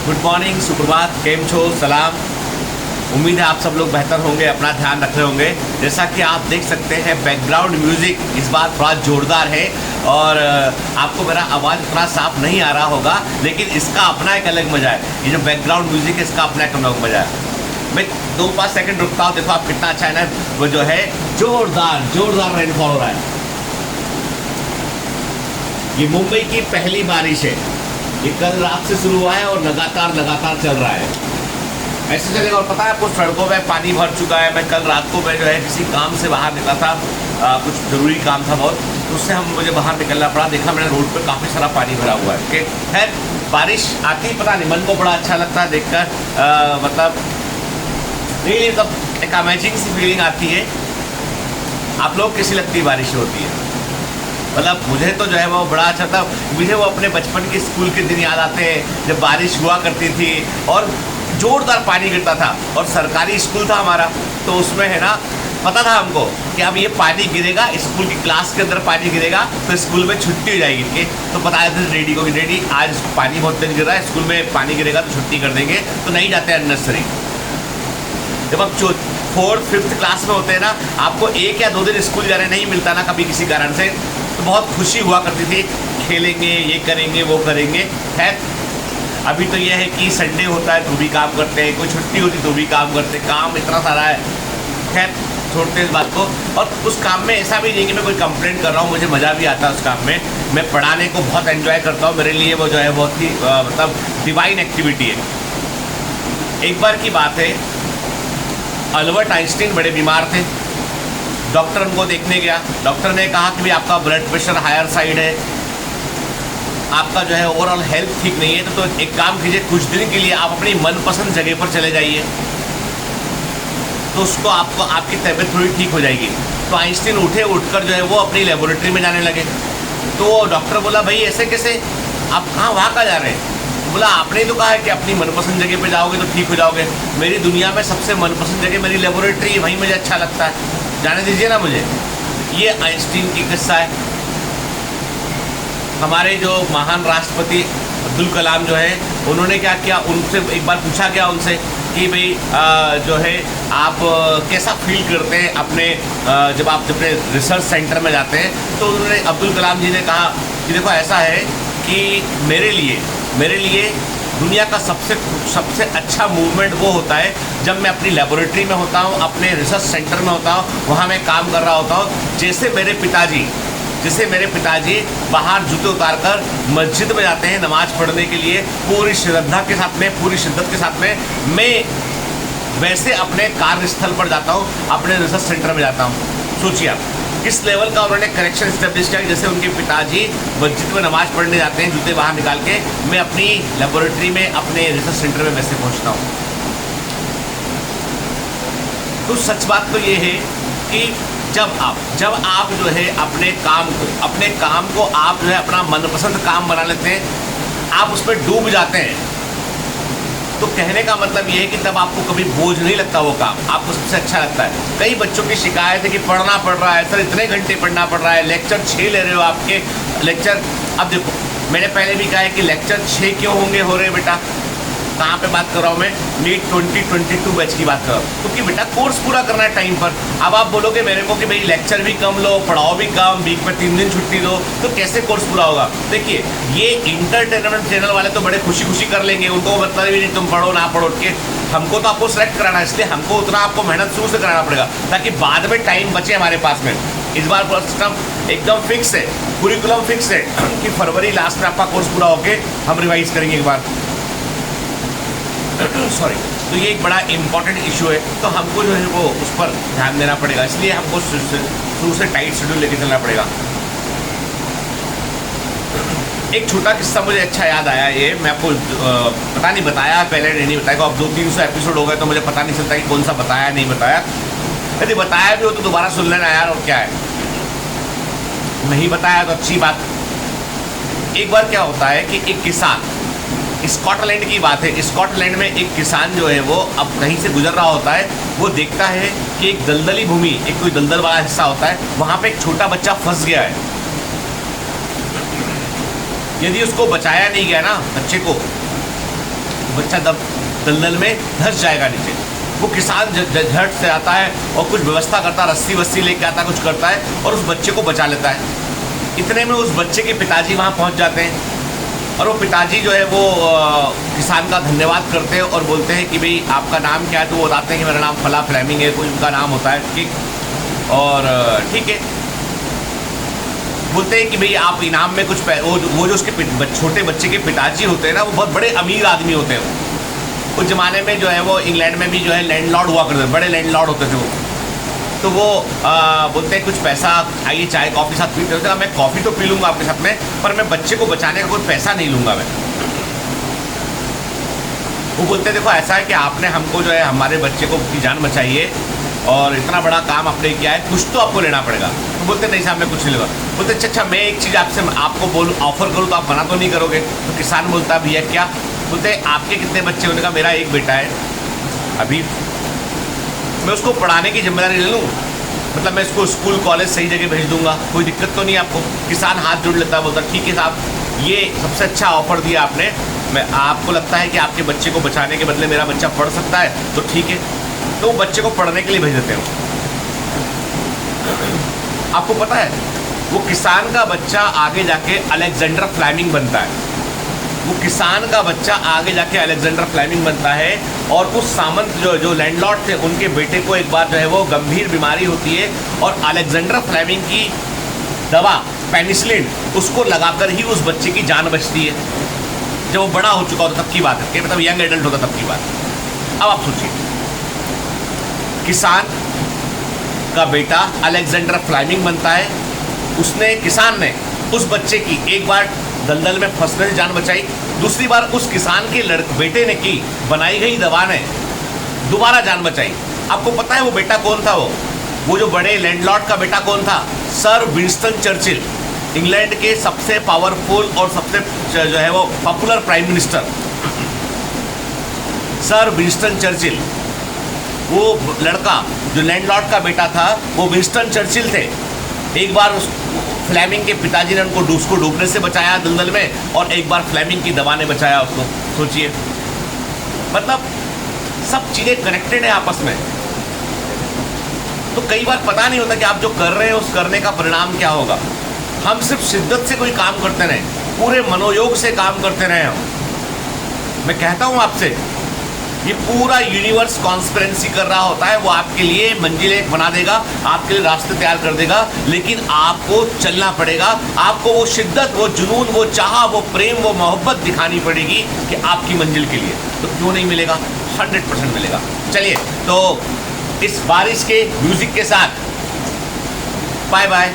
Good morning, सुप्रभात, केम छो, सलाम। उम्मीद है आप सब लोग बेहतर होंगे, अपना ध्यान रख रहे होंगे। जैसा कि आप देख सकते हैं बैकग्राउंड म्यूज़िक इस बार थोड़ा ज़ोरदार है और आपको मेरा आवाज़ थोड़ा साफ नहीं आ रहा होगा, लेकिन इसका अपना एक अलग मज़ा है। ये जो बैकग्राउंड म्यूज़िक है इसका अपना एक अलग मज़ा है। मैं 2-5 सेकंड रुकता हूँ, देखो आप कितना अच्छा है ना। वो जो है जोरदार रेनफॉल हो रहा है। ये मुंबई की पहली बारिश है। ये कल रात से शुरू हुआ है और लगातार चल रहा है। ऐसे चलेगा। और पता है आपको, सड़कों में पानी भर चुका है। मैं कल रात को मैं जो है किसी काम से बाहर निकला था, कुछ ज़रूरी काम था बहुत, तो उससे मुझे बाहर निकलना पड़ा। देखा मैंने रोड पे काफ़ी सारा पानी भरा हुआ है। कि खैर बारिश आती पता नहीं, मन को बड़ा अच्छा लगता है देखकर। मतलब रियली मतलब एक अमेजिंग सी फीलिंग आती है। आप लोग कैसी लगती है बारिश होती है? मतलब मुझे तो जो है वो बड़ा अच्छा था। मुझे वो अपने बचपन के स्कूल के दिन याद आते हैं जब बारिश हुआ करती थी और ज़ोरदार पानी गिरता था। और सरकारी स्कूल था हमारा, तो उसमें है ना पता था हमको कि अब ये पानी गिरेगा, स्कूल की क्लास के अंदर पानी गिरेगा तो स्कूल में छुट्टी हो जाएगी। के तो बताया था डैडी को कि डैडी आज पानी बहुत तेज गिर रहा है, स्कूल में पानी गिरेगा तो छुट्टी कर देंगे, तो नहीं जाते अननेसेसरी। जब आप 4th 5th क्लास में होते हैं ना, आपको 1 या 2 दिन स्कूल जाने नहीं मिलता ना कभी किसी कारण से, तो बहुत खुशी हुआ करती थी, खेलेंगे, ये करेंगे, वो करेंगे। खैर अभी तो ये है कि संडे होता है तो भी काम करते हैं, कोई छुट्टी होती तो भी काम करते हैं, काम इतना सारा है। खैर छोड़ते हैं इस बात को। और उस काम में ऐसा भी नहीं कि मैं कोई कंप्लेंट कर रहा हूँ, मुझे मज़ा भी आता है उस काम में। मैं पढ़ाने को बहुत एंजॉय करता हूँ, मेरे लिए वो जो है बहुत ही मतलब डिवाइन एक्टिविटी है। एक बार की बात है, अल्बर्ट आइंस्टीन बड़े बीमार थे। डॉक्टर उनको देखने गया। डॉक्टर ने कहा कि भाई आपका ब्लड प्रेशर हायर साइड है, आपका जो है ओवरऑल हेल्थ ठीक नहीं है, तो एक काम कीजिए, कुछ दिन के लिए आप अपनी मनपसंद जगह पर चले जाइए, तो उसको आपको आपकी तबीयत थोड़ी ठीक हो जाएगी। तो आइंस्टीन उठकर जो है वो अपनी लेबोरेटरी में जाने लगे। तो डॉक्टर बोला भाई ऐसे कैसे, आप वहाँ जा रहे हैं? बोला आपने तो कहा है कि अपनी मनपसंद जगह पे जाओगे तो ठीक हो जाओगे। मेरी दुनिया में सबसे मनपसंद जगह मेरी लेबोरेटरी, वहीं मुझे अच्छा लगता है, जाने दीजिए ना मुझे। ये आइंस्टीन की किस्सा है। हमारे जो महान राष्ट्रपति अब्दुल कलाम जो है, उन्होंने क्या किया, उनसे एक बार पूछा गया उनसे कि भाई जो है आप कैसा फील करते हैं अपने जब आप अपने रिसर्च सेंटर में जाते हैं। तो उन्होंने अब्दुल कलाम जी ने कहा कि देखो ऐसा है कि मेरे लिए दुनिया का सबसे अच्छा मूवमेंट वो होता है जब मैं अपनी लेबोरेटरी में होता हूँ, अपने रिसर्च सेंटर में होता हूँ, वहाँ मैं काम कर रहा होता हूँ। जैसे मेरे पिताजी बाहर जूते उतारकर मस्जिद में जाते हैं नमाज पढ़ने के लिए पूरी श्रद्धा के साथ में, पूरी शिद्दत के साथ में, मैं वैसे अपने कार्यस्थल पर जाता हूँ, अपने रिसर्च सेंटर में जाता हूँ। सोचिए आप किस लेवल का उन्होंने कनेक्शन इस्टेब्लिश किया। जैसे उनके पिताजी मस्जिद में नमाज पढ़ने जाते हैं जूते बाहर निकाल के, मैं अपनी लेबोरेटरी में, अपने रिसर्च सेंटर में वैसे पहुँचता हूँ। तो सच बात तो ये है कि जब आप जो है अपने काम को आप जो है अपना मनपसंद काम बना लेते हैं, आप उस पर डूब जाते हैं, तो कहने का मतलब ये है कि तब आपको कभी बोझ नहीं लगता वो काम, आपको सबसे अच्छा लगता है। कई बच्चों की शिकायत है कि पढ़ना पड़ रहा है, सर इतने घंटे पढ़ना पड़ रहा है, लेक्चर 6 ले रहे हो आपके लेक्चर। अब देखो मैंने पहले भी कहा है कि लेक्चर 6 क्यों हो रहे बेटा। कहाँ पे बात कर रहा हूँ मैं? नीट 2022 बैच की बात कर रहा हूँ, क्योंकि बेटा कोर्स पूरा करना है टाइम पर। अब आप बोलोगे मेरे को कि भाई लेक्चर भी कम लो, पढ़ाओ भी कम, वीक में 3 दिन छुट्टी दो, तो कैसे कोर्स पूरा होगा? देखिए ये इंटरटेनमेंट चैनल वाले तो बड़े खुशी कर लेंगे, उनको मतलब भी नहीं तुम पढ़ो ना पढ़ो के। हमको तो आपको सेलेक्ट कराना है, इसलिए हमको उतना आपको मेहनत शुरू से कराना पड़ेगा ताकि बाद में टाइम बचे हमारे पास में। इस बार पूरा सिस्टम एकदम फिक्स है, कुरिकुलम फिक्स है कि फरवरी लास्ट में आपका कोर्स पूरा होके हम रिवाइज करेंगे एक बार। सॉरी। तो ये एक बड़ा इंपॉर्टेंट इशू है, तो हमको जो है वो उस पर ध्यान देना पड़ेगा, इसलिए हमको शुरू से टाइट शेड्यूल लेके चलना पड़ेगा। एक छोटा किस्सा मुझे अच्छा याद आया, ये मैं आपको पता नहीं बताया पहले नहीं बताया, अब 200-300 एपिसोड हो गए तो मुझे पता नहीं चलता कि कौन सा बताया नहीं बताया। यदि बताया भी हो तो दोबारा सुन लेना यार, और क्या है, नहीं बताया तो अच्छी बात। एक बार क्या होता है कि एक किसान, स्कॉटलैंड की बात है, स्कॉटलैंड में एक किसान जो है वो अब कहीं से गुजर रहा होता है, वो देखता है कि एक दलदली भूमि, एक कोई दलदल वाला हिस्सा होता है, वहाँ पे एक छोटा बच्चा फंस गया है। यदि उसको बचाया नहीं गया ना बच्चे को, बच्चा दलदल में धंस जाएगा नीचे। वो किसान झट से आता है और कुछ व्यवस्था करता है, रस्सी वस्सी लेके आता है, कुछ करता है और उस बच्चे को बचा लेता है। इतने में उस बच्चे के पिताजी वहाँ पहुँच जाते हैं और वो पिताजी जो है वो किसान का धन्यवाद करते हैं और बोलते हैं कि भाई आपका नाम क्या है, तो वो बताते हैं कि मेरा नाम फला फ्लेमिंग है, कोई उनका नाम होता है, ठीक। और ठीक है, बोलते हैं कि भाई आप इनाम में कुछ वो जो उसके छोटे बच्चे के पिताजी होते हैं ना, वो बहुत बड़े अमीर आदमी होते हैं। उस ज़माने में जो है वो इंग्लैंड में भी जो है लैंडलॉर्ड हुआ करते थे, बड़े लैंडलॉर्ड होते थे वो। तो वो बोलते हैं कुछ पैसा, आइए चाय कॉफ़ी साथ पीते होते। मैं कॉफ़ी तो पी लूँगा आपके साथ में, पर मैं बच्चे को बचाने का कोई पैसा नहीं लूँगा मैं। वो बोलते हैं देखो ऐसा है कि आपने हमको जो है हमारे बच्चे को की जान बचाई है और इतना बड़ा काम आपने किया है, कुछ तो आपको लेना पड़ेगा। तो बोलते नहीं साहब मैं कुछ नहीं लूँगा। बोलते अच्छा मैं एक चीज़ आपको बोलूँ, ऑफर करूँ तो आप मना तो नहीं करोगे? तो किसान बोलता है भैया क्या? बोलते आपके कितने बच्चे? उन्होंने कहा मेरा एक बेटा है, अभी मैं उसको पढ़ाने की जिम्मेदारी ले लूँ, मतलब मैं इसको स्कूल कॉलेज सही जगह भेज दूंगा, कोई दिक्कत तो नहीं आपको? किसान हाथ जोड़ लेता है, बोलता ठीक है साहब ये सबसे अच्छा ऑफर दिया आपने, मैं आपको लगता है कि आपके बच्चे को बचाने के बदले मेरा बच्चा पढ़ सकता है तो ठीक है। तो वो बच्चे को पढ़ने के लिए भेज देते हैं। आपको पता है वो किसान का बच्चा आगे जाके अलेक्जेंडर फ्लेमिंग बनता है। वो किसान का बच्चा आगे जाके अलेक्जेंडर फ्लेमिंग बनता है और उस सामंत जो लैंडलॉर्ड थे उनके बेटे को एक बार जो है वो गंभीर बीमारी होती है और अलेक्जेंडर फ्लेमिंग की दवा पेनिसिलिन उसको लगाकर ही उस बच्चे की जान बचती है। जब वो बड़ा हो चुका होता तब की बात है, मतलब यंग एडल्ट होता तब की बात। अब आप सोचिए, किसान का बेटा अलेक्जेंडर फ्लेमिंग बनता है, किसान ने उस बच्चे की एक बार दलदल में फंसने से जान बचाई, दूसरी बार उस किसान के बेटे ने की बनाई गई दवा ने दोबारा जान बचाई। आपको पता है वो बेटा कौन था? वो जो बड़े लैंडलॉर्ड का बेटा कौन था? सर विंस्टन चर्चिल, इंग्लैंड के सबसे पावरफुल और सबसे जो है वो popular prime minister sir Winston Churchill. वो लड़का जो लैंडलॉर्ड का बेटा था वो विंस्टन चर्चिल थे। एक बार उस फ्लेमिंग के पिताजी ने उसको डूबने से बचाया दलदल में और एक बार फ्लेमिंग की दवा ने बचाया उसको। सोचिए, मतलब सब चीज़ें कनेक्टेड है आपस में। तो कई बार पता नहीं होता कि आप जो कर रहे हैं उस करने का परिणाम क्या होगा। हम सिर्फ शिद्दत से कोई काम करते रहें, पूरे मनोयोग से काम करते रहें। मैं कहता हूँ आपसे, ये पूरा यूनिवर्स कॉन्स्पिरेंसी कर रहा होता है। वो आपके लिए मंजिलें बना देगा, आपके लिए रास्ते तैयार कर देगा, लेकिन आपको चलना पड़ेगा। आपको वो शिद्दत, वो जुनून, वो चाह, वो प्रेम, वो मोहब्बत दिखानी पड़ेगी कि आपकी मंजिल के लिए। तो क्यों नहीं मिलेगा? 100% मिलेगा। चलिए, तो इस बारिश के म्यूजिक के साथ बाय बाय।